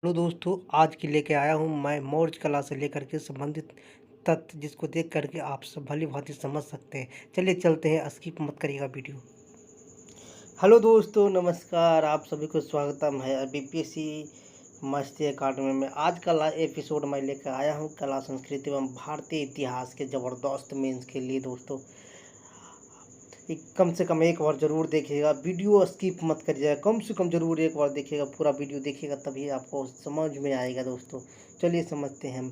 Hello दोस्तों, आज की लेके आया हूँ मैं मौर्य कला से लेकर के संबंधित तथ्य जिसको देख करके आप सब भली भांति समझ सकते हैं। चलिए चलते हैं, स्किप मत करिएगा वीडियो। हेलो दोस्तों, नमस्कार। आप सभी को स्वागतम है बीपीएससी मस्ती अकादमी में। आज का एपिसोड मैं लेकर आया हूँ कला संस्कृति एवं भारतीय इतिहास के ज़बरदस्त मेंस के लिए। दोस्तों कम से कम एक बार ज़रूर देखिएगा, वीडियो स्किप मत करिएगा। कम से कम ज़रूर एक बार देखिएगा, पूरा वीडियो देखिएगा तभी आपको समझ में आएगा। दोस्तों चलिए समझते हैं हम।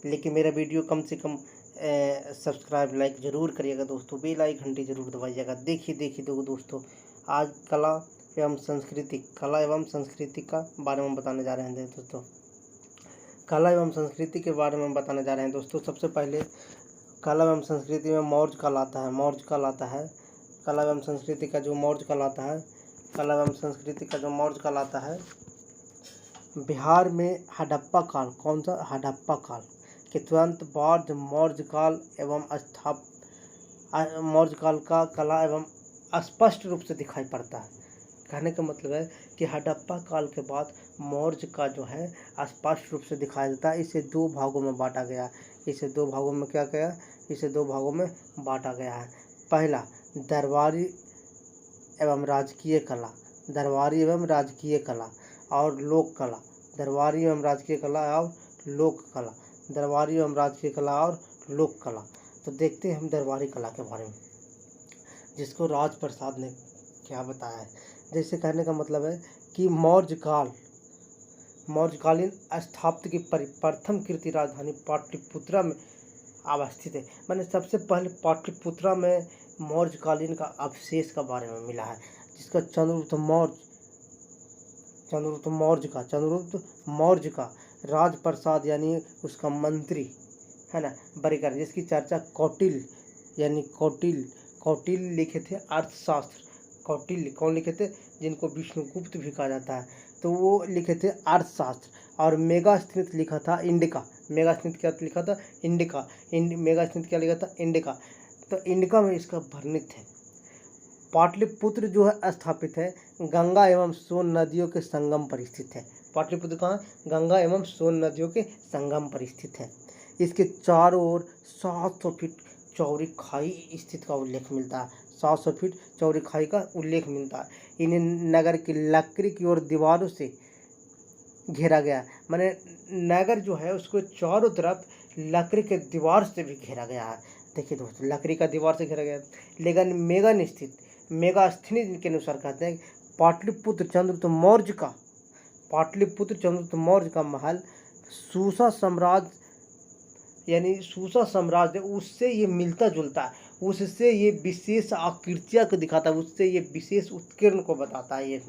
लेकिन मेरा वीडियो कम से कम सब्सक्राइब लाइक ज़रूर करिएगा दोस्तों, बेल आइकन घंटी ज़रूर दबाइएगा। देखिए दोस्तों, आज कला एवं संस्कृति का बारे में बताने जा रहे हैं दोस्तों। कला एवं संस्कृति के बारे में बताने जा रहे हैं दोस्तों। सबसे पहले कला एवं संस्कृति में मौर्य काल आता है। कला एवं संस्कृति का जो मौर्य काल आता है, बिहार में हड़प्पा काल, कौन सा हड़प्पा काल के तुरंत बाद मौर्य काल का कला एवं स्पष्ट रूप से दिखाई पड़ता है। कहने का मतलब है कि हड़प्पा काल के बाद मौर्य का जो है स्पष्ट रूप से दिखाई देता है। इसे दो भागों में बांटा गया। इसे दो भागों में बांटा गया है। पहला, दरबारी एवं राजकीय कला और लोक कला। दरबारी एवं राजकीय कला और लोक कला। तो देखते हैं हम दरबारी कला के बारे में, जिसको राजप्रसाद ने क्या बताया है। जैसे कहने का मतलब है कि मौर्यकालीन स्थापत्य की प्रथम कृति राजधानी पाटलिपुत्रा में अवस्थित है। मैंने सबसे पहले पाटलिपुत्रा में मौर्यकालीन का अवशेष का बारे में मिला है, जिसका चंद्रगुप्त मौर्य का राजप्रसाद यानी उसका मंत्री है ना, बरिकर, जिसकी चर्चा कौटिल्य लिखे थे अर्थशास्त्र। कौटिल्य कौन लिखे थे? जिनको विष्णुगुप्त भी कहा जाता है, तो वो लिखे थे अर्थशास्त्र। और मेगास्थित लिखा था इंडिका। इंडिका। तो इंडिका में इसका वर्णित है। पाटलिपुत्र जो है स्थापित है गंगा एवं सोन नदियों के संगम पर स्थित है। पाटलिपुत्र कहाँ? गंगा एवं सोन नदियों के संगम पर स्थित है। इसके चारों ओर 700 फीट चौड़ी खाई स्थित का उल्लेख मिलता है। 700 फीट चौड़ी खाई का उल्लेख मिलता है। इन्हें नगर की लकड़ी की ओर दीवारों से घेरा गया। माने नगर जो है उसको चारों तरफ लकड़ी के दीवार से भी घेरा गया है। देखिए दोस्तों, लकड़ी का दीवार से घेरा गया। लेकिन मेगास्थनीज के अनुसार कहते हैं पाटलिपुत्र चंद्रगुप्त मौर्य का महल सूसा साम्राज्य उससे ये मिलता जुलता है, उससे ये विशेष आकृतियाँ को दिखाता है, उससे ये विशेष उत्कीर्ण को बताता है, ये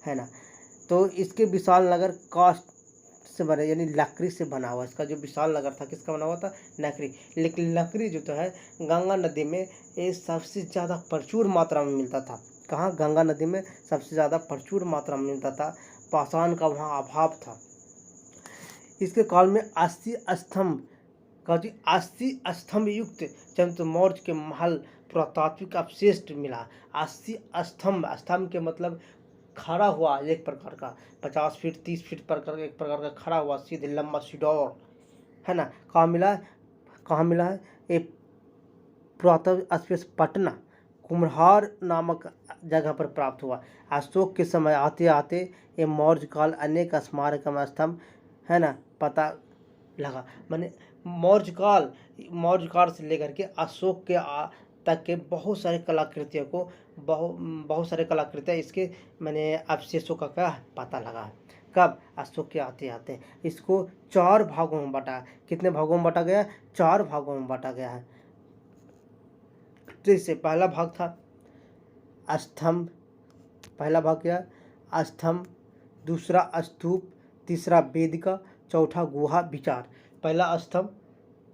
है ना। तो इसके विशाल नगर काष्ठ से बने यानी लकड़ी से बना हुआ। इसका जो विशाल नगर था किसका बना हुआ था? लकड़ी। लेकिन लकड़ी जो है गंगा नदी में ये सबसे ज़्यादा प्रचुर मात्रा में मिलता था। कहाँ? गंगा नदी में सबसे ज़्यादा प्रचुर मात्रा में मिलता था। पाषाण का वहाँ अभाव था। इसके काल में 80 स्तंभ युक्त चंद्रगुप्त मौर्य के महल पुरातात्विक अवशेष मिला। 80 स्तंभ के मतलब खड़ा हुआ एक प्रकार का, 50 फीट 30 फीट पर एक प्रकार का खड़ा हुआ सीधे लंबा सिडोर, है ना। कहाँ मिला है? ये पुरातत्व अवशेष पटना कुम्हरार नामक जगह पर प्राप्त हुआ। अशोक के समय आते आते ये मौर्य काल अनेक स्मारक एवं स्तंभ, है ना, पता लगा। मैंने मौर्य काल से लेकर के अशोक के तक के बहुत सारे कलाकृतियाँ इसके मैंने अवशेषों का क्या पता लगा है। कब? अशोक के आते आते। इसको 4 भागों में बांटा। कितने भागों में बांटा गया? 4 भागों में बांटा गया है। जैसे पहला भाग था स्तंभ, स्तंभ, दूसरा स्तूप, तीसरा वेदिका, चौथा गुहा विचार। पहला स्तंभ,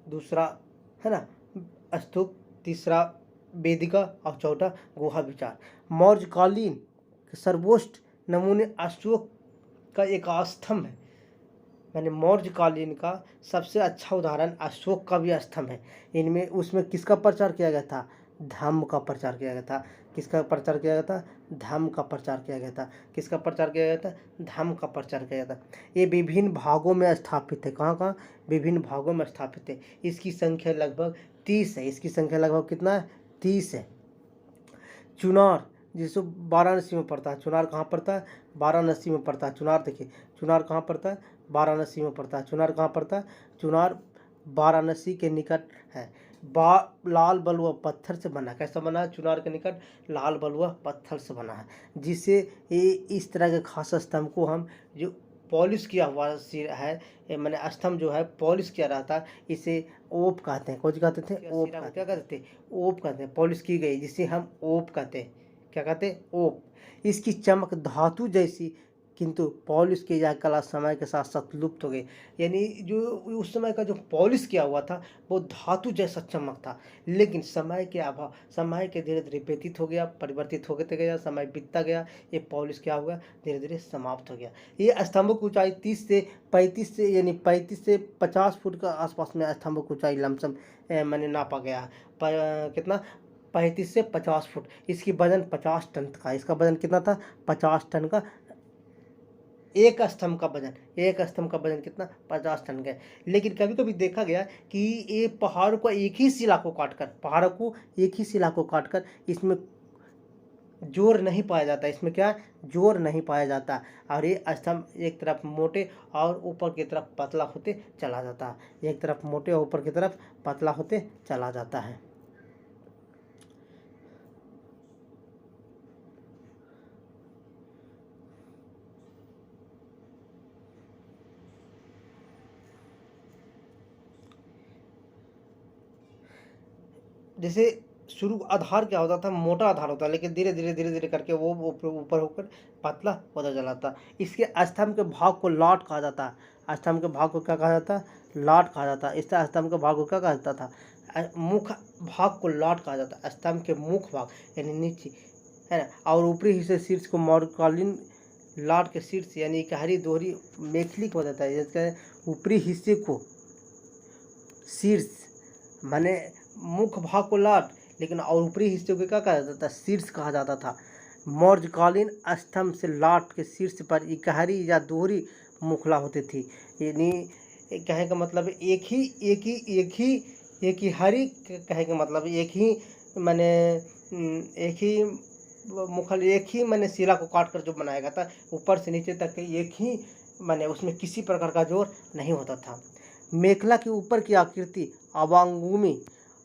दूसरा है ना स्तूप, तीसरा वेदिका और चौथा गुहा विचार। मौर्यकालीन के सर्वोच्च नमूने अशोक का एक स्तंभ है। मैंने मौर्यकालीन का सबसे अच्छा उदाहरण अशोक का भी स्तंभ है। उसमें किसका प्रचार किया गया था? धम्म का प्रचार किया गया था। किसका प्रचार किया गया था? धम्म का प्रचार किया गया था। किसका प्रचार किया गया था? धम्म का प्रचार किया गया था। ये विभिन्न भागों में स्थापित है। कहाँ कहाँ? विभिन्न भागों में स्थापित है। इसकी संख्या लगभग 30 है। इसकी संख्या लगभग कितना है? 30 है। चुनार, जिसको वाराणसी में पड़ता है। चुनार कहाँ पड़ता है? वाराणसी में पड़ता है। चुनार देखिए, चुनार कहाँ पड़ता है? वाराणसी में पड़ता है। चुनार कहाँ पड़ता है? चुनार वाराणसी के निकट है। लाल बलुआ पत्थर से बना। कैसा बना है? चुनार के निकट लाल बलुआ पत्थर से बना है, जिससे ये इस तरह के खास स्तंभ को हम जो पॉलिश किया हुआ सिर है, मैंने स्तंभ जो है पॉलिश किया रहता है, इसे ओप कहते हैं। कुछ कहते थे? ओप। क्या कहते थे? ओप कहते हैं। पॉलिश की गई जिसे हम ओप कहते हैं। क्या कहते हैं? ओप। इसकी चमक धातु जैसी, किंतु पॉलिश की यह कला समय के साथ साथ लुप्त हो गई। यानी जो उस समय का जो पॉलिश किया हुआ था वो धातु जैसा चमक था, लेकिन समय के अभाव, समय के धीरे धीरे व्यतीत हो गया, परिवर्तित होते गया, समय बीतता गया, ये पॉलिश क्या हुआ? धीरे धीरे समाप्त हो गया। ये स्तंभों की ऊंचाई 30 से 35 से यानी 35 से 50 फुट का आसपास में स्तंभों की ऊंचाई लमसम मैंने नापा गया है। कितना? 35 से 50 फुट। इसकी वजन 50 टन का। इसका वजन कितना था? 50 टन का। एक स्तंभ का वजन कितना? 50 टन का है। लेकिन कभी कभी देखा गया कि ये पहाड़ों को एक ही शिला को काटकर इसमें जोर नहीं पाया जाता। इसमें क्या? जोर नहीं पाया जाता। और ये स्तंभ एक तरफ मोटे और ऊपर की तरफ पतला होते चला जाता है। एक तरफ मोटे और ऊपर की तरफ पतला होते चला जाता है। जैसे शुरू आधार क्या होता था? मोटा आधार होता, लेकिन धीरे धीरे करके वो ऊपर होकर पतला होता चला था। इसके स्तंभ के भाग को लाट कहा जाता है। स्तंभ के भाग को क्या कहा जाता है? लाट कहा जाता है। इस स्तंभ के भाग को क्या कहा जाता था? मुख भाग को लाट कहा जाता है। स्तंभ के मुख भाग यानी नीचे, है ना, और ऊपरी हिस्से शीर्ष को मौर्यकालीन लाट के शीर्ष यानी इकहरी दोहरी मेखली को जाता है। जिसके ऊपरी हिस्से को शीर्ष माने मुख भाग को लाट, लेकिन और ऊपरी हिस्से को क्या कहा जाता था? शीर्ष कहा जाता था। मौर्यकालीन स्तंभ से लाट के शीर्ष पर इकहरी या दोहरी मुखला होती थी। यानी कहने का मतलब एक ही हरी, कहने का मतलब एक ही माने एक ही मुखल, एक ही माने शिला को काट कर जो बनाया गया था ऊपर से नीचे तक एक ही माने, उसमें किसी प्रकार का जोर नहीं होता था। मेखला के ऊपर की आकृति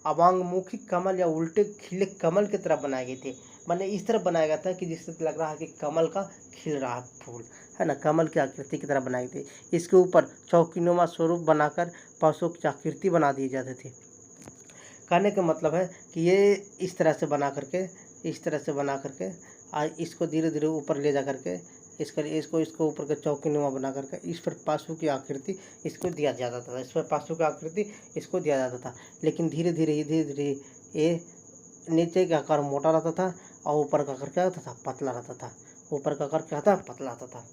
अवांगमुखी कमल या उल्टे खिले कमल की तरह बनाए गए थे। मैंने इस तरह बनाया गया था कि जिससे लग रहा है कि कमल का खिल रहा है फूल, है ना, कमल की आकृति की तरह बनाई गई थी। इसके ऊपर चौकीनुमा स्वरूप बनाकर पशुओं की आकृति बना दी जाती थी। कहने का मतलब है कि ये इस तरह से बना करके इसको धीरे धीरे ऊपर ले जा करके इसको ऊपर के चौकीनुमा बना करके इस पर पशु की आकृति इसको दिया जाता था। इस पर पशु की आकृति इसको दिया जाता था। लेकिन धीरे धीरे ये नीचे का आकार मोटा रहता था और ऊपर का आकार क्या रहता था? पतला रहता था। ऊपर का आकार क्या था? पतला रहता था।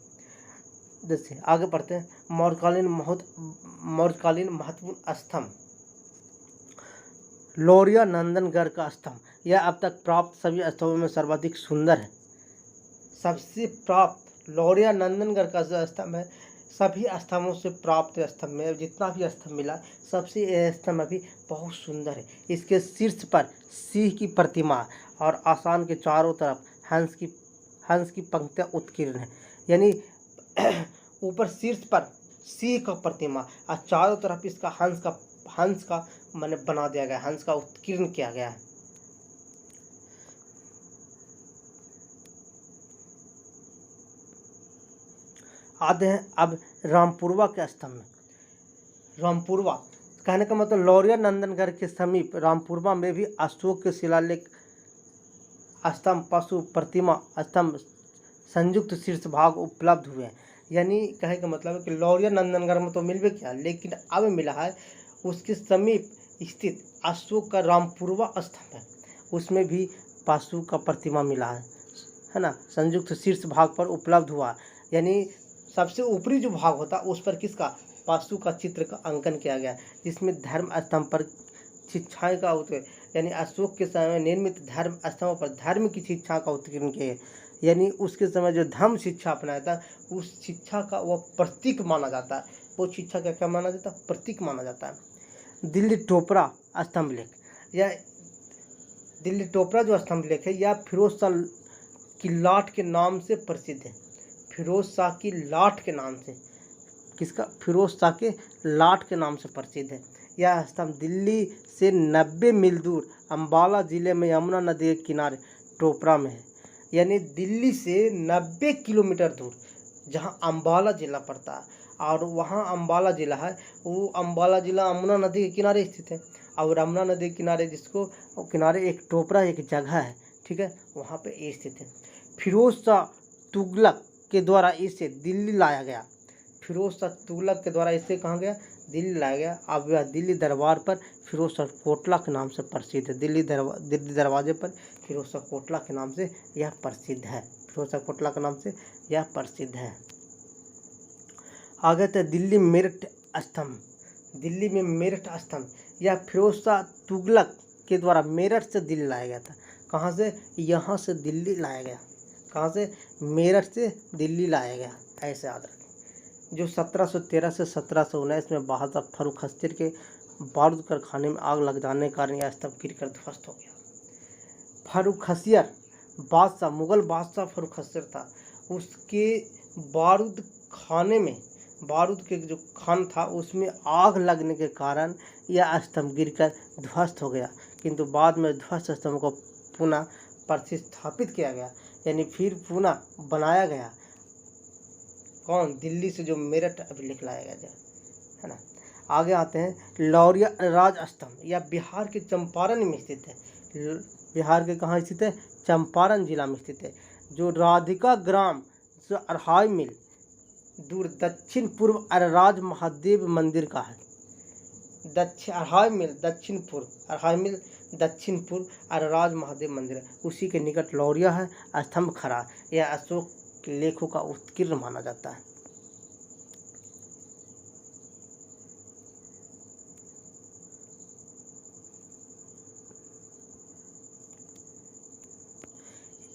जैसे आगे बढ़ते हैं। मौर्यकालीन महत्वपूर्ण स्तंभ, लौरिया नंदनगढ़ का स्तंभ। यह अब तक प्राप्त सभी स्तंभों में सर्वाधिक सुंदर है। सबसे प्राप्त लौरिया नंदनगढ़ का जो स्तंभ है, सभी स्तंभों से प्राप्त स्तंभ में जितना भी स्तंभ मिला, सबसे यह स्तंभ अभी बहुत सुंदर है। इसके शीर्ष पर सिंह की प्रतिमा और आसान के चारों तरफ हंस की पंक्तियाँ उत्कीर्ण है। यानी ऊपर शीर्ष पर सिंह का प्रतिमा और चारों तरफ इसका हंस का मैंने बना दिया गया, हंस का उत्कीर्ण किया गया है। आते हैं अब रामपुरवा के स्तंभ में। रामपुरवा कहने का मतलब लौरिया नंदनगढ़ के समीप रामपुरवा में भी अशोक के शिलालेख स्तंभ, पशु प्रतिमा स्तंभ संयुक्त शीर्ष भाग उपलब्ध हुए हैं। यानी कहने का मतलब है कि लौरिया नंदनगढ़ में तो मिल भी किया, लेकिन अब मिला है उसके समीप स्थित अशोक का रामपुरवा स्तंभ है, उसमें भी पशु का प्रतिमा मिला है ना, संयुक्त शीर्ष भाग पर उपलब्ध हुआ। यानी सबसे ऊपरी जो भाग होता है उस पर किसका? पशु का चित्र का अंकन किया गया, जिसमें धर्म स्तंभ पर शिक्षाएं का उत्कीर्ण, यानी अशोक के समय में निर्मित धर्म स्तंभों पर धर्म की शिक्षा का उत्कीर्ण किए, यानी उसके समय जो धर्म शिक्षा अपनाया था उस शिक्षा का वह प्रतीक माना जाता है। वो शिक्षा का क्या माना जाता है? प्रतीक माना जाता है। दिल्ली टोपरा स्तंभ लेख, या दिल्ली टोपरा जो स्तंभ लेख है यह फिरोज शाह की लाट के नाम से प्रसिद्ध है। फिरोज शाह की लाट के नाम से, किसका? फिरोज शाह के लाट के नाम से प्रसिद्ध है। यह स्तंभ दिल्ली से 90 मील दूर अम्बाला जिले में यमुना नदी के किनारे टोपरा में है। यानी दिल्ली से 90 किलोमीटर दूर जहां अम्बाला जिला पड़ता है, और वहां अम्बाला जिला है, वो अम्बाला जिला यमुना नदी के किनारे स्थित है। और यमुना नदी के किनारे जिसको किनारे एक टोपरा एक जगह है, ठीक है, वहाँ पे ये स्थित है। फिरोज शाह तुगलक के द्वारा इसे दिल्ली लाया गया। फिरोज शाह तुगलक के द्वारा इसे कहाँ गया? दिल्ली लाया गया। अब यह दिल्ली दरबार पर फिरोज शाह कोटला के नाम से प्रसिद्ध है। दिल्ली दरवाजे पर फिरोज शाह कोटला के नाम से यह प्रसिद्ध है। फिरोज शाह कोटला के नाम से यह प्रसिद्ध है। आगे तो दिल्ली मेरठ स्तंभ। दिल्ली में मेरठ स्तंभ, यह फिरोज शाह तुगलक के द्वारा मेरठ से दिल्ली लाया गया था। कहाँ से? यहाँ से दिल्ली लाया गया। कहाँ से? मेरठ से दिल्ली लाया गया, ऐसे याद रखें। जो 1713 से 1719 में बहादुर फर्रुख खस्तिर के बारूद कारखाने में आग लग जाने के कारण यह स्तंभ गिरकर ध्वस्त हो गया। फर्रुख खस्तिर बादशाह, मुगल बादशाह फर्रुख खस्तिर था, उसके बारूद खाने में, बारूद के जो खान था उसमें आग लगने के कारण यह स्तंभ गिरकर ध्वस्त हो गया। किंतु बाद में ध्वस्त स्तंभ को पुनः प्रतिस्थापित किया गया, यानी फिर पुनः बनाया गया। कौन? दिल्ली से जो मेरठ अभिलेख लाया गया है ना। आगे आते हैं लौरिया राज स्तंभ, या बिहार के चंपारण में स्थित है। बिहार के कहाँ स्थित है? चंपारण जिला में स्थित है। जो राधिका ग्राम से 2.5 मील दूर दक्षिण पूर्व अरराज महादेव मंदिर का है। 2.5 मील दक्षिण पूर्व, 2.5 मील दक्षिण पूर्व अरराज महादेव मंदिर है, उसी के निकट लौरिया है। स्तंभ खड़ा, यह अशोक के लेखों का उत्कीर्ण माना जाता है।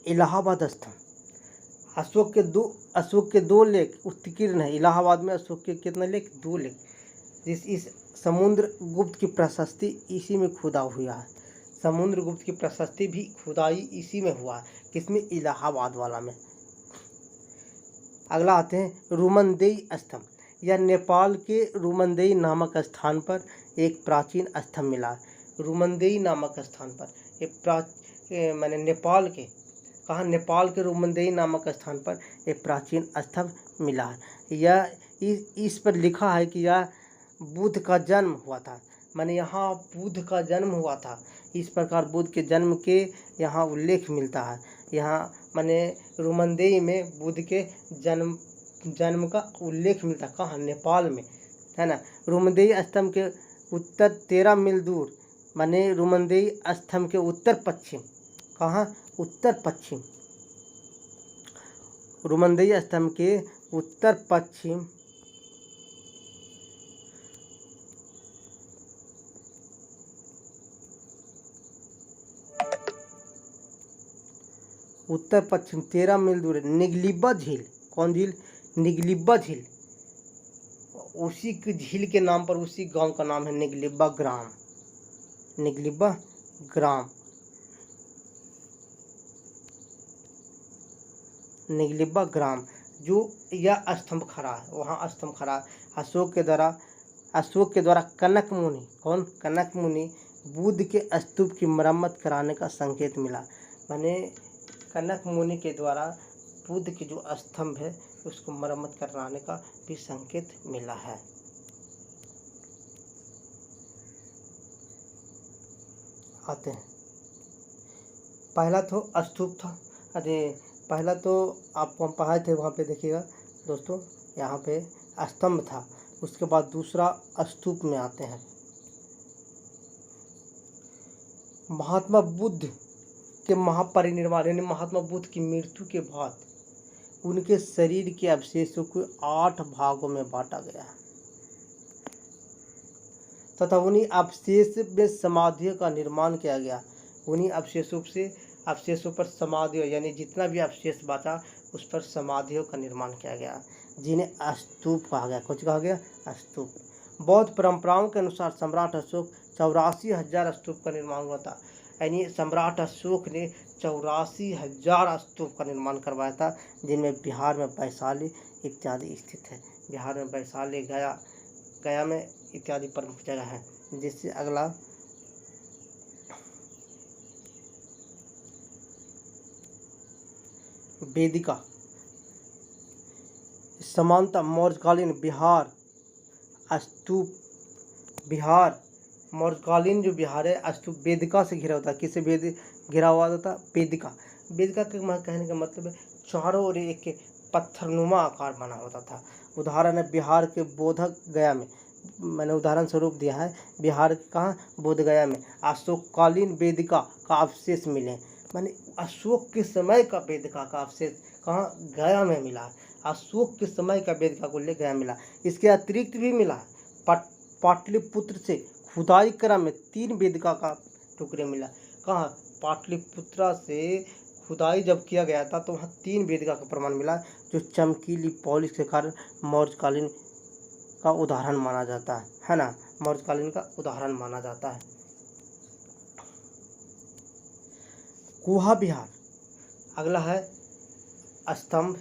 इलाहाबाद स्तंभ, अशोक के दो लेख उत्कीर्ण है। इलाहाबाद में अशोक के कितने लेख? 2 लेख। इस समुद्र गुप्त की प्रशस्ति इसी में खुदा हुआ है। समुद्रगुप्त की प्रशस्ति भी खुदाई इसी में हुआ है। किसमें? इलाहाबाद वाला में। अगला आते हैं रुमनदेई स्तंभ, यह नेपाल के रुमनदेई नामक स्थान पर एक प्राचीन स्तंभ मिला है। रुमनदेई नामक स्थान पर एक मैंने नेपाल के, कहा? नेपाल के रुमनदेई नामक स्थान पर एक प्राचीन स्तंभ मिला है। यह इस पर लिखा है कि यह बुद्ध का जन्म हुआ था, माने यहाँ बुद्ध का जन्म हुआ था। इस प्रकार बुद्ध के जन्म के यहाँ उल्लेख मिलता है। यहाँ माने रुमनदेई में बुद्ध के जन्म का उल्लेख मिलता है। कहाँ? नेपाल में, है ना। रुमनदेई स्तंभ के उत्तर 13 मील दूर, माने रुमनदेई स्तंभ के उत्तर पश्चिम, कहाँ? उत्तर पश्चिम, रुमनदेई स्तंभ के उत्तर पश्चिम उत्तर पश्चिम 13 मील दूर निगलिबा झील। कौन झील? निगलिबा झील। उसी की झील के नाम पर उसी गांव का नाम है निगलिबा ग्राम। निगलिबा ग्राम, निगलिबा ग्राम जो यह स्तंभ खड़ा है, वहाँ स्तंभ खड़ा है। अशोक के द्वारा कनक मुनि, कौन? कनक मुनि बुद्ध के स्तूप की मरम्मत कराने का संकेत मिला। माने कनक मुनि के द्वारा बुद्ध के जो स्तंभ है उसको मरम्मत कराने का भी संकेत मिला है। आते हैं, पहला तो स्तूप था। अरे पहला तो आपको हम पढ़ाए थे, वहाँ पे देखिएगा दोस्तों, यहाँ पे स्तंभ था। उसके बाद दूसरा स्तूप में आते हैं। महात्मा बुद्ध के महापरिनिर्वाण, यानी महात्मा बुद्ध की मृत्यु के बाद उनके शरीर के अवशेषों को 8 भागों में बांटा गया है। तथा उन्हीं अवशेष में समाधियों का निर्माण किया गया। उन्हीं अवशेषों पर समाधियों यानी जितना भी अवशेष बचा उस पर समाधियों का निर्माण किया गया, जिन्हें स्तूप कहा गया। कुछ कहा गया? स्तूप। बौद्ध परंपराओं के अनुसार सम्राट अशोक 84,000 स्तूप का निर्माण हुआ था। यानी सम्राट अशोक ने 84,000 स्तूप का निर्माण करवाया था, जिनमें बिहार में वैशाली इत्यादि स्थित है। बिहार में वैशाली, गया में इत्यादि प्रमुख जगह है। जिससे अगला वेदिका। समानता मौर्यकालीन मौर्यकालीन जो बिहार है स्तूप वेदिका से घिरा होता है। किससे घिरा हुआ होता? वेदिका। वेदिका के कहने का मतलब है चारों ओर एक पत्थरनुमा आकार बना होता था। उदाहरण है बिहार के बोधक गया में, मैंने उदाहरण स्वरूप दिया है। बिहार के कहाँ? बोध गया में अशोककालीन वेदिका का अवशेष मिले। माने अशोक के समय का वेदिका का अवशेष कहाँ? गया में मिला। अशोक के समय का वेदिका को ले गया मिला। इसके अतिरिक्त भी मिला पाटलिपुत्र से खुदाई क्रम में 3 वेदिका का टुकड़े मिला। कहाँ? पाटलिपुत्रा से खुदाई जब किया गया था तो वहाँ 3 वेदिका का प्रमाण मिला, जो चमकीली पॉलिश के कारण मौर्यकालीन का उदाहरण माना जाता है ना? मौर्यकालीन का उदाहरण माना जाता है। गुहा विहार। अगला है स्तंभ,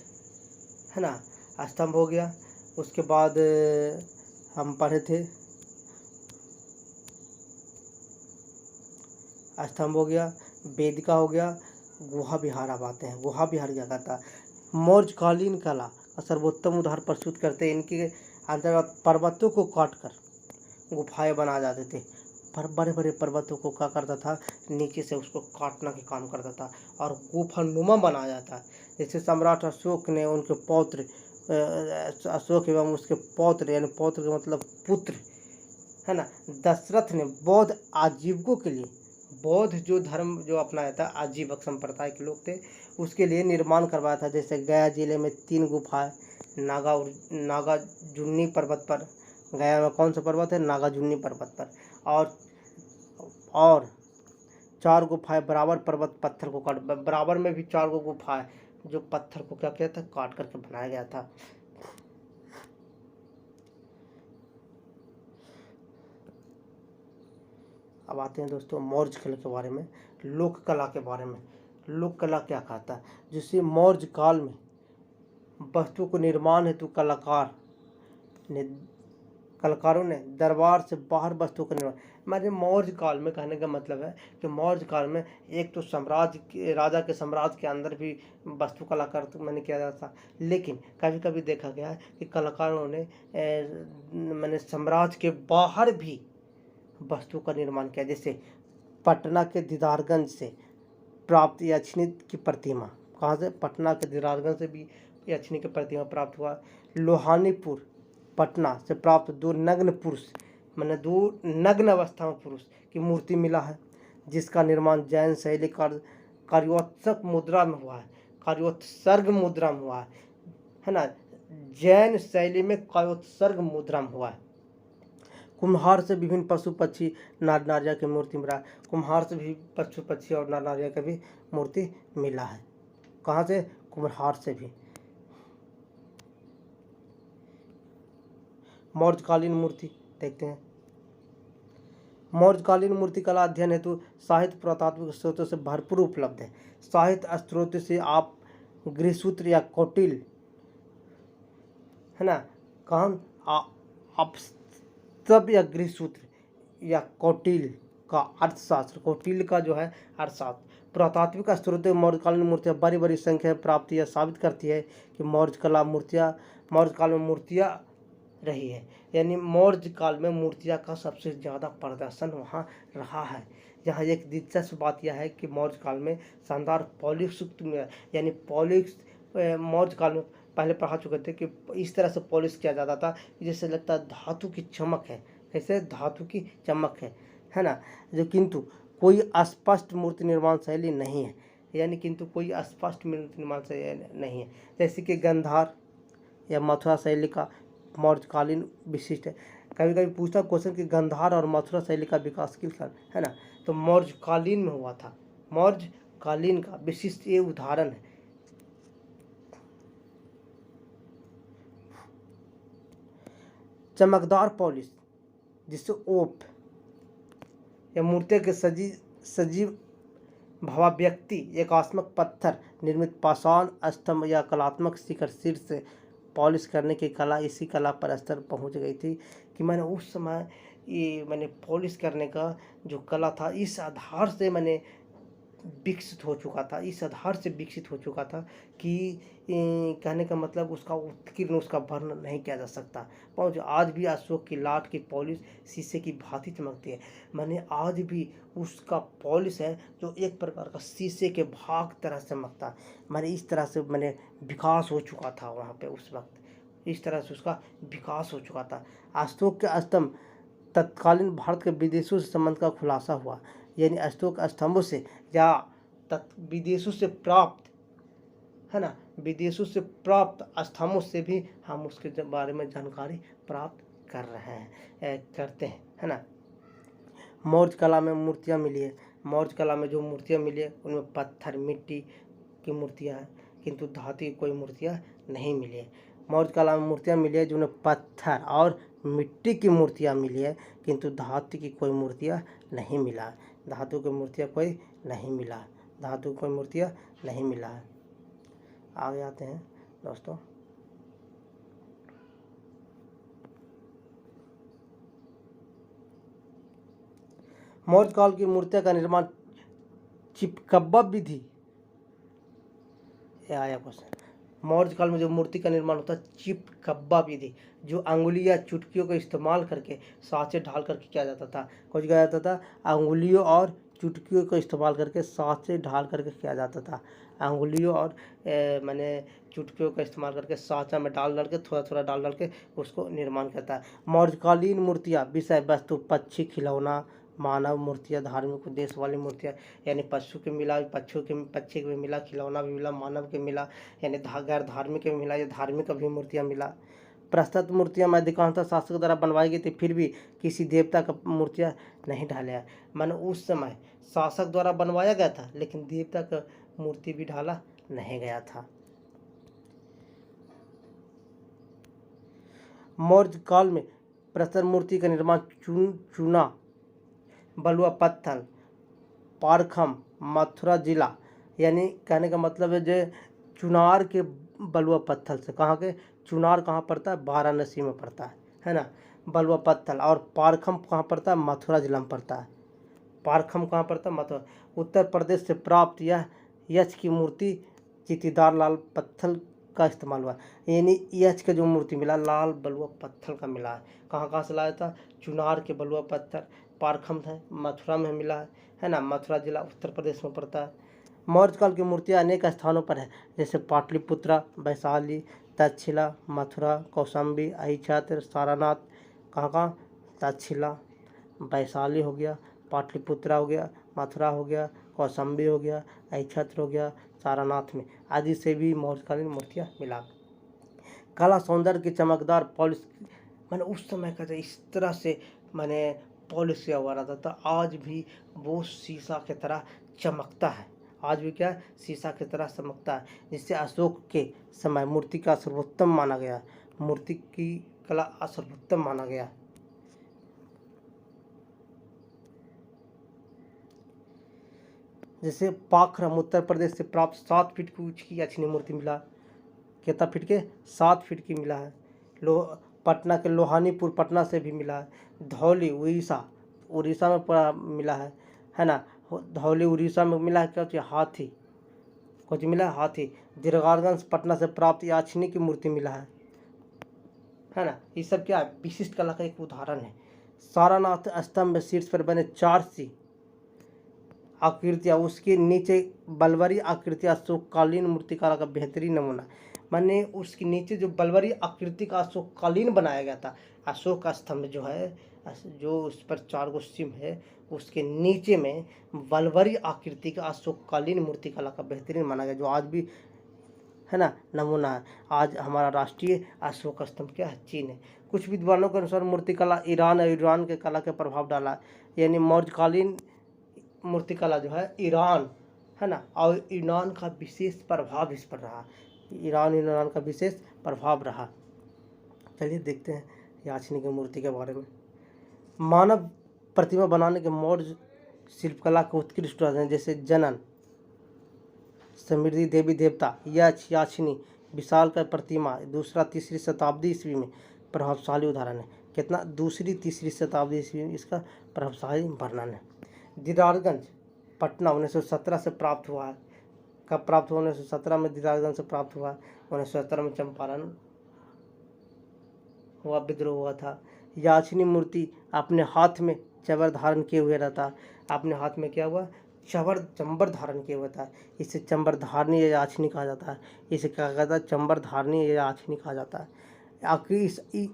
है ना? स्तंभ हो गया। उसके बाद हम पढ़े थे स्तंभ हो गया, वेदिका हो गया, गुहा विहार। अब आते हैं गुहा विहार क्या करता है? मौर्यकालीन कला का सर्वोत्तम उदाहरण प्रस्तुत करते हैं। इनके अंतर्गत पर्वतों को काटकर गुफाएं बना जाते थे। पर बड़े बड़े पर्वतों को क्या करता था? नीचे से उसको काटना के काम करता था और गुफानुमा बनाया जाता है। जैसे सम्राट अशोक ने उनके पौत्र अशोक एवं उसके पौत्र, यानी पौत्र का मतलब पुत्र, है ना, दशरथ ने बौद्ध आजीवकों के लिए, बौद्ध जो धर्म जो अपनाया था, आजीवक संप्रदाय के लोग थे, उसके लिए निर्माण करवाया था। जैसे गया जिले में 3 गुफाएं, नागार्जुनी पर्वत पर, गया में कौन सा पर्वत है? नागार्जुनी पर्वत पर, और 4 गुफाएं बराबर पर्वत पत्थर को काट, बराबर में भी 4 गुफाएं जो पत्थर को क्या किया था? काट करके बनाया गया था। अब आते हैं दोस्तों मौर्य कला के बारे में, लोक कला के बारे में। लोक कला क्या कहता है? जिसे मौर्य काल में वस्तु को निर्माण हेतु कलाकारों ने दरबार से बाहर वस्तु का निर्माण, माने मौर्य काल में कहने का मतलब है कि मौर्य काल में एक तो राजा के साम्राज्य के अंदर भी वस्तु कलाकार तो मैंने किया जाता था, लेकिन कभी कभी देखा गया है कि कलाकारों ने मैंने साम्राज्य के बाहर भी वस्तु का निर्माण किया। जैसे पटना के दीदारगंज से प्राप्त यक्षिणी की प्रतिमा, कहाँ से? पटना के दीदारगंज से भी यक्षिणी की प्रतिमा प्राप्त हुआ। लोहानीपुर पटना से प्राप्त 2 नग्न पुरुष, मैंने 2 नग्न अवस्था में पुरुष की मूर्ति मिला है, जिसका निर्माण जैन शैली कार्योत्सर्ग मुद्रा में हुआ है। कार्योत्सर्ग मुद्रा में हुआ है ना? जैन शैली में कार्योत्सर्ग मुद्रा में हुआ है। कुम्हार से विभिन्न पशु पक्षी नर नारिया की मूर्ति मिला है। कुम्हार से भी पशु पक्षी और नर नारिया की भी मूर्ति मिला है। कहाँ से? कुम्हार से भी। मौर्यकालीन मूर्ति देखते हैं। मौर्यकालीन मूर्ति कला अध्ययन हेतु साहित्य पुरातात्विक स्रोतों से भरपूर उपलब्ध है। साहित्य स्रोत से आप गृहसूत्र या कौटिल्य, है ना, आप सब या गृहसूत्र या कौटिल्य का अर्थशास्त्र, कौटिल्य का जो है अर्थशास्त्र, पुरातात्विक स्रोत मौर्यकालीन मूर्तियाँ बड़ी बड़ी संख्या में प्राप्त यह साबित करती है कि मौर्य काल में मूर्तियाँ रही है। यानी मौर्य काल में मूर्तियाँ का सबसे ज़्यादा प्रदर्शन वहाँ रहा है। यहाँ एक दिलचस्प बात यह है कि मौर्य काल में शानदार पॉलिश, यानी पॉलिश मौर्य काल में पहले पढ़ा चुके थे कि इस तरह से पॉलिश किया जाता था जैसे लगता है धातु की चमक है, जैसे धातु की चमक है ना, जो किंतु कोई स्पष्ट मूर्ति निर्माण शैली नहीं है। यानी किंतु कोई स्पष्ट मूर्ति निर्माण शैली नहीं है। जैसे कि गंधार या मथुरा शैली का मौर्यकालीन विशिष्ट है। कभी कभी पूछता क्वेश्चन कि गंधार और मथुरा शैली का विकास किस कारण, है ना, तो मौर्य कालीन में हुआ था। मौर्य कालीन का विशिष्ट ये उदाहरण है। चमकदार पॉलिश, जिससे ओप या मूर्ति के सजीव भावाव्यक्ति, एकात्मक पत्थर निर्मित पाषाण स्तंभ या कलात्मक शिखर शीर्ष से पॉलिश करने की कला, इसी कला पर स्तर पहुंच गई थी कि मैंने उस समय ये मैंने पॉलिश करने का जो कला था, इस आधार से मैंने विकसित हो चुका था, इस आधार से विकसित हो चुका था कि कहने का मतलब उसका उत्कीर्ण, उसका वर्णन नहीं किया जा सकता। पहुँच आज भी अशोक की लाट की पॉलिश शीशे की भांति चमकती है। मैंने आज भी उसका पॉलिश है जो एक प्रकार का शीशे के भाग तरह चमकता है। मैंने इस तरह से मैंने विकास हो चुका था वहाँ पे उस वक्त, इस तरह से उसका विकास हो चुका था। अशोक के स्तंभ तत्कालीन भारत के विदेशों से संबंध का खुलासा हुआ, यानी अशोक स्तंभों से या विदेशों से प्राप्त, है ना, विदेशों से प्राप्त स्तंभों से भी हम उसके बारे में जानकारी प्राप्त कर रहे हैं, करते हैं, है ना। मौर्य कला में मूर्तियाँ मिली है। मौर्य कला में जो मूर्तियाँ मिली है उनमें पत्थर मिट्टी की मूर्तियाँ हैं, किंतु धातु की कोई मूर्तियाँ नहीं मिली है। मौर्य कला में मूर्तियाँ मिली है जिनमें पत्थर और मिट्टी की मूर्तियाँ मिली है, किंतु धातु की कोई मूर्तियाँ नहीं मिला है। धातु की मूर्तियाँ कोई नहीं मिला है, धातु की कोई मूर्तियाँ नहीं मिला है। आगे आते हैं दोस्तों। मौर्य काल की मूर्तियों का निर्माण चिपकब्बा विधि, ये आया क्वेश्चन। मौर्य काल में जो मूर्ति का निर्माण होता है चिपकब्बा विधि, जो अंगुली या चुटकियों का इस्तेमाल करके सांचे ढाल करके किया जाता था। कुछ किया जाता था, अंगुलियों और चुटकियों का इस्तेमाल करके सांचे ढाल करके किया जाता था। अंगुलियों और मैंने चुटकियों का इस्तेमाल करके सांचा में डाल डाल के थोड़ा थोड़ा डाल डाल के उसको निर्माण करता है। मौर्यकालीन मूर्तियाँ विषय वस्तु पक्षी खिलौना, मानव मूर्तियाँ, धार्मिक उद्देश्य वाली मूर्तियाँ, यानी पशु के मिला, पक्षी के भी मिला, खिलौना भी मिला, मानव के मिला, यानी गैर धार्मिक भी मिला, या धार्मिक भी मूर्तियाँ मिला। प्रस्तुत मूर्तियाँ में अधिकांशतः शासक द्वारा बनवाई गई थी, फिर भी किसी देवता का मूर्तियाँ नहीं ढाला है। मैंने उस समय शासक द्वारा बनवाया गया था, लेकिन देवता का मूर्ति भी ढाला नहीं गया था। मौर्य काल में प्रस्तुत मूर्ति का निर्माण चूना, बलुआ पत्थर, पारखम, मथुरा जिला, यानी कहने का मतलब है जो चुनार के बलुआ पत्थर से, कहाँ के, चुनार कहाँ पड़ता है, वाराणसी में पड़ता है ना, बलुआ पत्थर। और पारखम कहाँ पड़ता है, मथुरा जिला में पड़ता है। पारखम कहाँ पड़ता है, मथुरा। उत्तर प्रदेश से प्राप्त यह यक्ष की मूर्ति चित्तीदार लाल पत्थर का इस्तेमाल हुआ, यानी यक्ष का जो मूर्ति मिला लाल बलुआ पत्थर का मिला है। कहाँ कहाँ से लाया था, चुनार के बलुआ पत्थर, पारखम है, मथुरा में मिला है ना, मथुरा जिला उत्तर प्रदेश में पड़ता है। मौर्य काल की मूर्तियाँ अनेक स्थानों पर है, जैसे पाटलिपुत्रा, वैशाली, तक्षशिला, मथुरा, कौशाम्बी, अहिच्छत्र, सारनाथ। कहाँ कहाँ, तक्षशिला, वैशाली हो गया, पाटलिपुत्रा हो गया, मथुरा हो गया, कौशाम्बी हो गया, अहिच्छत्र हो गया, सारनाथ में आदि से भी मौर्यकालीन मूर्तियाँ मिला। कला सौंदर्य की चमकदार पॉलिश, मैंने उस समय का इस तरह से मैंने पॉलिश किया हुआ रहता था, आज भी वो शीशा की तरह चमकता है। आज भी क्या है, शीशा की तरह चमकता है, जिससे अशोक के समय मूर्ति का सर्वोत्तम माना गया, मूर्ति की कला सर्वोत्तम माना गया। जैसे पाखरम उत्तर प्रदेश से प्राप्त 7 फीट की ऊंची अछनी मूर्ति मिला, कितना फीट के, 7 फीट की मिला है। पटना के लोहानीपुर पटना से भी मिला है। धौली उड़ीसा में मिला है ना, धौली उड़ीसा में मिला है। क्या चाहिए, हाथी, कुछ मिला है, हाथी। दीर्घारगंज पटना से प्राप्त याचनी की मूर्ति मिला है ना। ये सब क्या है, विशिष्ट कला का एक उदाहरण है। सारनाथ स्तंभ शीर्ष पर बने 4 सी आकृतियाँ, उसके नीचे बलवरी आकृतियाँ अशोककालीन मूर्तिकला का बेहतरीन नमूना। मैंने उसके नीचे जो बलवरी आकृति का अशोककालीन बनाया गया था, अशोक का स्तंभ जो है, जो उस पर 4 गो सिंह है, उसके नीचे में बलवरी आकृति का अशोककालीन मूर्तिकला का बेहतरीन माना गया, जो आज भी है ना, नमूना है। आज हमारा राष्ट्रीय अशोक स्तंभ क्या है, चीन है। कुछ विद्वानों के अनुसार मूर्तिकला ईरान और ईरान के कला के प्रभाव डाला, यानी मौर्यकालीन मूर्तिकला जो है ईरान, है ना, और ईरान का विशेष प्रभाव इस पर रहा, ईरान का विशेष प्रभाव रहा। चलिए देखते हैं याचनी की मूर्ति के बारे में। मानव प्रतिमा बनाने के मौर्य शिल्पकला के उत्कृष्ट उदाहरण जैसे जनन, समृद्धि देवी देवता, यक्ष, याचनी, विशालकाय प्रतिमा दूसरा तीसरी शताब्दी ईस्वी में प्रभावशाली उदाहरण है। कितना, दूसरी तीसरी शताब्दी ईस्वी में इसका प्रभावशाली वर्णन है। दीदारगंज पटना 1917 से प्राप्त हुआ है। कब प्राप्त हुआ, 1917 में दीदारगंज से प्राप्त हुआ। 1917 में चंपारण हुआ, विद्रोह हुआ था। याचनी मूर्ति अपने हाथ में चबर धारण किए हुए रहता, अपने हाथ में क्या हुआ, चंबर धारण किए हुआ था। इसे चंबर धारणी या याचनी कहा जाता है। इसे क्या कहता है, चंबर धारणी या याचनी कहा जाता है।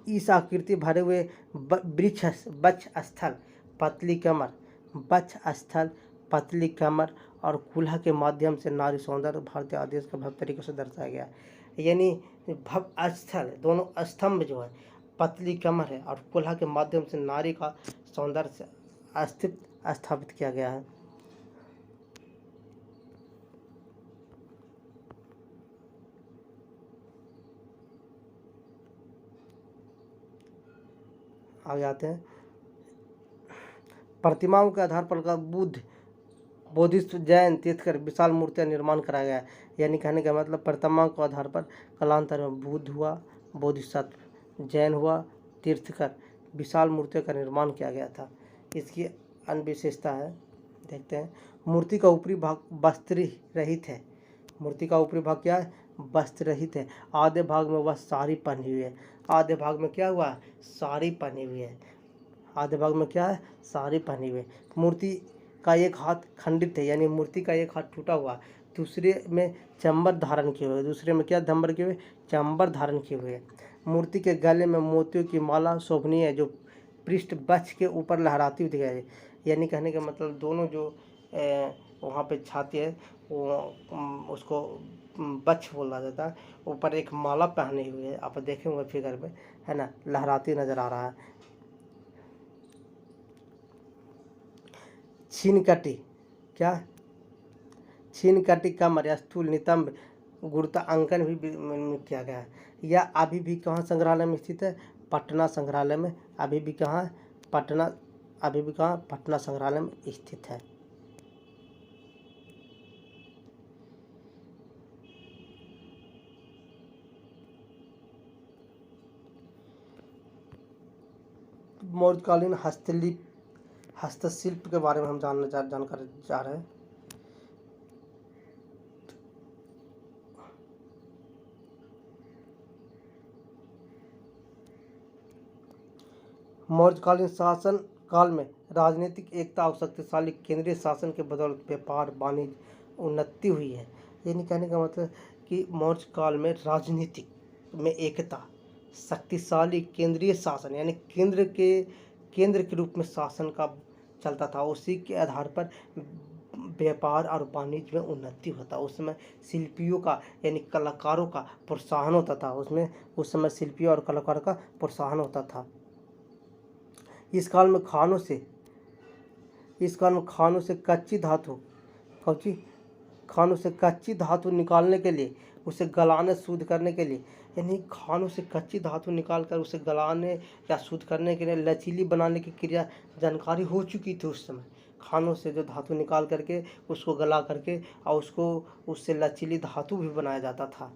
इस आकृति भरे हुए बक्ष स्थल, पतली कमर, बक्ष स्थल, पतली कमर और कुल्हा के माध्यम से नारी सौंदर्य भारतीय आदेश का भव्य तरीके से दर्शाया गया। यानी भव्य स्थल, दोनों स्तंभ जो है पतली कमर है और कुल्हा के माध्यम से नारी का सौंदर्य स्थापित किया गया है। आगे आते हैं। प्रतिमाओं के आधार पर बुद्ध, बोधिसत्व, जैन, तीर्थकर विशाल मूर्तियां निर्माण कराया गया है। यानी कहने का मतलब प्रतिमाओं के आधार पर कालांतर में बुद्ध हुआ, बोधिसत्व, जैन हुआ, तीर्थकर विशाल मूर्तियों का निर्माण किया गया था। इसकी अन्य विशेषता है, देखते हैं। मूर्ति का ऊपरी भाग वस्त्र रहित है। मूर्ति का ऊपरी भाग क्या है, वस्त्र रहित है। आधे भाग में वह साड़ी पहनी हुई है। आधे भाग में क्या हुआ, साड़ी पहनी हुई है। आधे भाग में क्या है, साड़ी पहनी हुई है। मूर्ति का एक हाथ खंडित है, यानी मूर्ति का एक हाथ टूटा हुआ, दूसरे में चंबर धारण किए हुए, दूसरे में क्या धंबर किए हुए, चंबर धारण किए हुए। मूर्ति के गले में मोतियों की माला शोभनीय है, जो पृष्ठ बक्ष के ऊपर लहराती हुई दिखाई। यानी कहने का मतलब दोनों जो वहाँ पे छाती है वो उसको बक्ष बोला जाता है। ऊपर एक माला पहनी हुई है, आप देखे होंगे फिगर में, है ना, लहराती नजर आ रहा है। छीनकटी क्या, छीनकटी कमर या स्थूल नितंब गुरुत्वांकन भी किया गया है। यह अभी भी कहाँ संग्रहालय में स्थित है, पटना संग्रहालय में। अभी भी कहाँ है, पटना, अभी भी कहाँ, पटना संग्रहालय में स्थित है। मौर्यकालीन हस्तशिल्प के बारे में हम जानकारी जा रहे हैं। मौर्यकालीन शासन काल में राजनीतिक एकता और शक्तिशाली केंद्रीय शासन के बदौलत व्यापार वाणिज्य उन्नति हुई है। यानी कहने का मतलब कि मौर्य काल में राजनीतिक में एकता, शक्तिशाली केंद्रीय शासन, यानी केंद्र के रूप में शासन का चलता था, उसी के आधार पर व्यापार और वाणिज्य में उन्नति होता। उस समय शिल्पियों का यानी कलाकारों का प्रोत्साहन होता था। उस समय शिल्पियों और कलाकारों का प्रोत्साहन होता था। इस काल में खानों से कच्ची धातु निकालने के लिए, उसे गलाने शुद्ध करने के लिए, यानी खानों से कच्ची धातु निकाल कर उसे गलाने या शुद्ध करने के लिए लचीली बनाने की क्रिया जानकारी हो चुकी थी। उस समय खानों से जो धातु निकाल करके उसको गला करके और उससे लचीली धातु भी बनाया जाता था।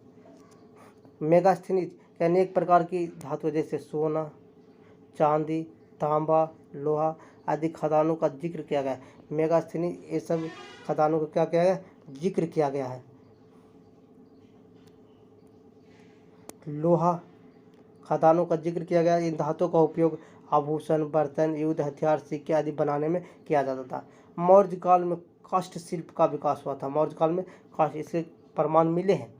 मेगास्थनीज यानी एक प्रकार की धातु जैसे सोना, चांदी, तांबा, लोहा आदि खदानों का जिक्र किया गया है। मेगास्थनीज ये सब खदानों का क्या किया गया, जिक्र किया गया है। लोहा खदानों का जिक्र किया गया। इन धातुओं का उपयोग आभूषण, बर्तन, युद्ध हथियार, सिक्के आदि बनाने में किया जाता था। मौर्य काल में काष्ठ शिल्प का विकास हुआ था। मौर्य काल में काष्ठ, इसके प्रमाण मिले हैं।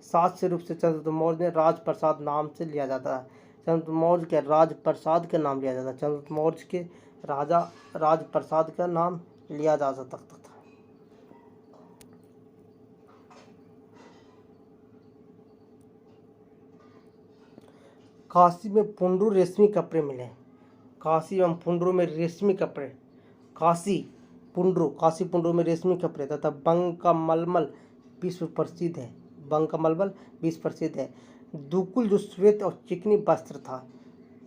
शास्त्रीय रूप से चंद्रगुप्त मौर्य ने राजप्रसाद नाम से लिया जाता है। चंद्रगुप्त मौर्य के राजप्रसाद का नाम लिया जाता है। चंद्रगुप्त मौर्य के राजा राजप्रसाद का नाम लिया जा सकता था। काशी में पुंडरू रेशमी कपड़े मिले। काशी एवं पुंडरू में रेशमी कपड़े, काशी पुंडरू में रेशमी कपड़े तथा बंग का मलमल विश्व प्रसिद्ध है। बंग का मलमल विश्व प्रसिद्ध है। दुकुल जो श्वेत और चिकनी वस्त्र था,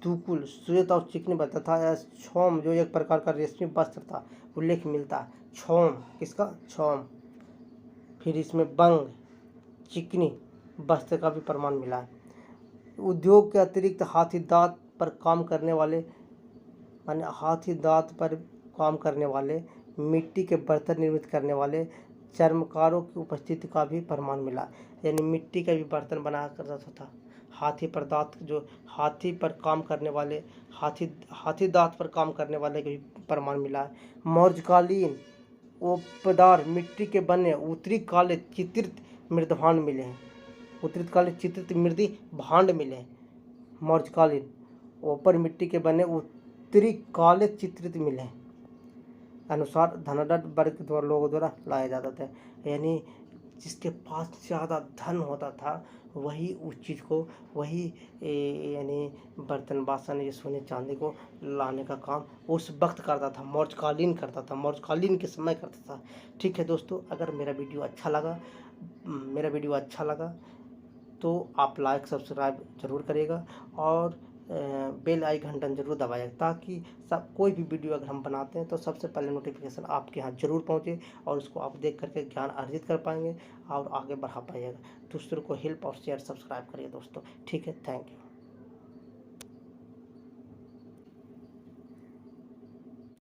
दुकुल श्वेत और चिकनी वस्त्र था। क्षौम जो एक प्रकार का रेशमी वस्त्र था, उल्लेख मिलता है क्षौम, किसका, क्षौम। फिर इसमें बंग चिकनी वस्त्र का भी प्रमाण मिला है। उद्योग के अतिरिक्त हाथी दांत पर काम करने वाले, माने हाथी दांत पर काम करने वाले, मिट्टी के बर्तन निर्मित करने वाले चर्मकारों की उपस्थिति का भी प्रमाण मिला। यानी मिट्टी का भी बर्तन बनाया करता था। हाथी पर दांत, जो हाथी पर काम करने वाले, हाथी दांत पर काम करने वाले का भी प्रमाण मिला है। मौर्यकालीन उपदार मिट्टी के बने उत्तरी काले चित्रित मृदभांड मिले हैं। उत्तरी काले चित्रित मृदी भांड मिले हैं। मौर्यकालीन ऊपर मिट्टी के बने उत्तरी काले चित्रित मिले हैं। अनुसार धनाढ्य वर्ग के लोगों द्वारा लाया जाता था। यानी जिसके पास ज़्यादा धन होता था वही उस चीज़ को, वही यानी बर्तन बासन ये सोने चांदी को लाने का काम उस वक्त करता था, मौर्यकालीन करता था, मौर्यकालीन के समय करता था। ठीक है दोस्तों, अगर मेरा वीडियो अच्छा लगा तो आप लाइक सब्सक्राइब जरूर करिएगा और बेल आई घंटन जरूर दबाइएगा, ताकि सब कोई भी वीडियो अगर हम बनाते हैं तो सबसे पहले नोटिफिकेशन आपके यहाँ जरूर पहुँचे और उसको आप देख करके ज्ञान अर्जित कर पाएंगे और आगे बढ़ा पाइएगा। दूसरों को हेल्प और शेयर सब्सक्राइब करिए दोस्तों। ठीक है, थैंक यू।